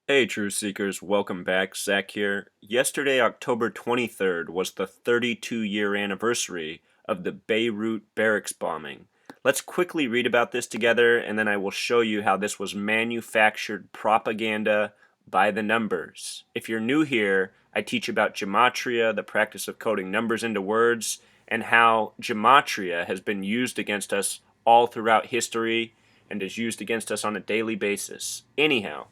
Hey, Truth Seekers, welcome back. Zach here. Yesterday, October 23rd, was the 32-year anniversary of the Beirut Barracks bombing. Let's quickly read about this together, and then I will show you how this was manufactured propaganda by the numbers. If you're new here, I teach about gematria, the practice of coding numbers into words, and how gematria has been used against us all throughout history and is used against us on a daily basis. Anyhow,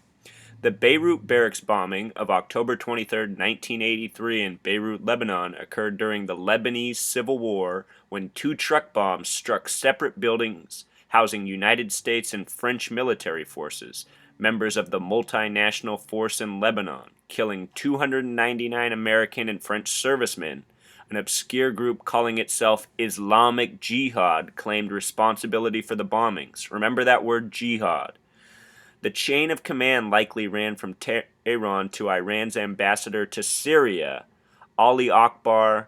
the Beirut barracks bombing of October 23, 1983 in Beirut, Lebanon occurred during the Lebanese Civil War when two truck bombs struck separate buildings housing United States and French military forces, members of the multinational force in Lebanon, killing 299 American and French servicemen. An obscure group calling itself Islamic Jihad claimed responsibility for the bombings. Remember that word jihad. The chain of command likely ran from Tehran to Iran's ambassador to Syria, Ali Akbar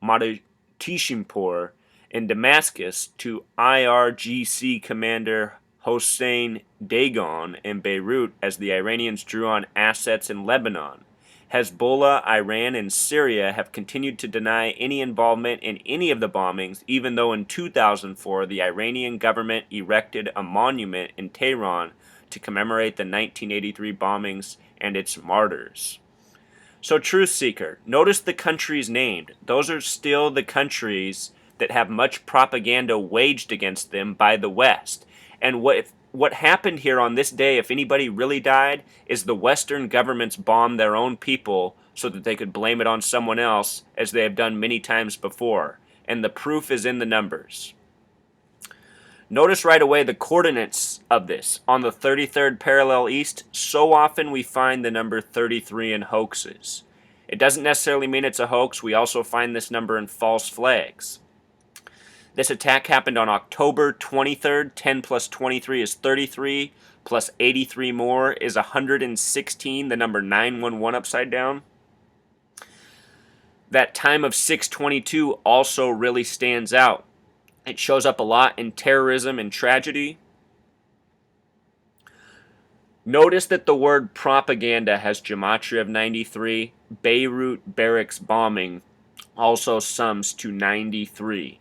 Mahdishampur, in Damascus to IRGC commander Hossein Dagon in Beirut as the Iranians drew on assets in Lebanon. Hezbollah, Iran, and Syria have continued to deny any involvement in any of the bombings, even though in 2004 the Iranian government erected a monument in Tehran to commemorate the 1983 bombings and its martyrs. So, Truth Seeker, notice the countries named. Those are still the countries that have much propaganda waged against them by the West. And what happened here on this day, if anybody really died, is the Western governments bombed their own people so that they could blame it on someone else, as they have done many times before. And the proof is in the numbers. Notice right away the coordinates of this. On the 33rd parallel east, so often we find the number 33 in hoaxes. It doesn't necessarily mean it's a hoax. We also find this number in false flags. This attack happened on October 23rd. 10 plus 23 is 33, plus 83 more is 116, the number 911 upside down. That time of 622 also really stands out. It shows up a lot in terrorism and tragedy. Notice that the word propaganda has gematria of 93. Beirut barracks bombing also sums to 93.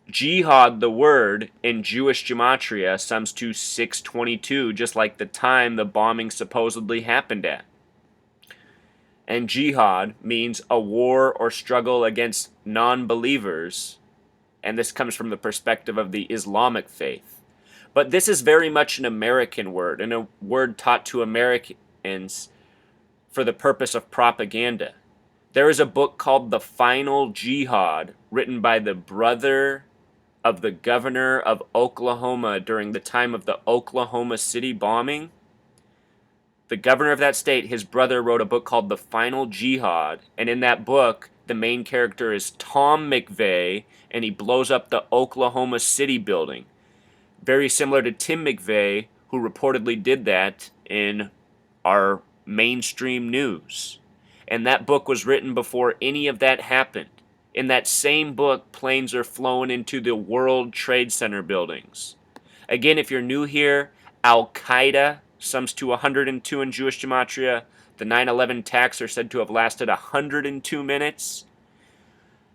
Jihad, the word, in Jewish gematria sums to 622, just like the time the bombing supposedly happened at. And jihad means a war or struggle against non-believers, and this comes from the perspective of the Islamic faith. But this is very much an American word, and a word taught to Americans for the purpose of propaganda. There is a book called The Final Jihad, written by the brother of the governor of Oklahoma during the time of the Oklahoma City bombing. The governor of that state, his brother, wrote a book called The Final Jihad, and in that book, the main character is Tom McVeigh, and he blows up the Oklahoma City building. Very similar to Tim McVeigh, who reportedly did that in our mainstream news. And that book was written before any of that happened. In that same book, planes are flown into the World Trade Center buildings. Again, if you're new here, Al-Qaeda sums to 102 in Jewish gematria. The 9/11 attacks are said to have lasted 102 minutes.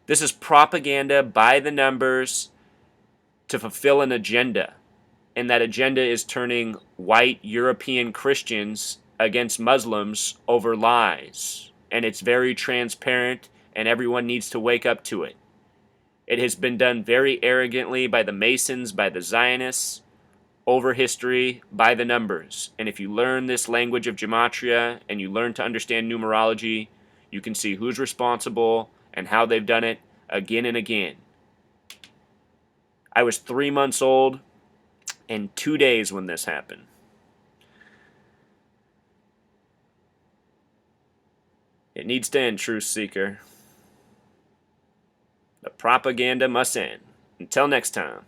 This is propaganda by the numbers to fulfill an agenda. And that agenda is turning white European Christians against Muslims over lies. And it's very transparent, and everyone needs to wake up to it. It has been done very arrogantly by the Masons, by the Zionists, over history, by the numbers. And if you learn this language of gematria and you learn to understand numerology, you can see who's responsible and how they've done it again and again. I was 3 months old and 2 days when this happened. It needs to end, Truth Seeker. The propaganda must end. Until next time.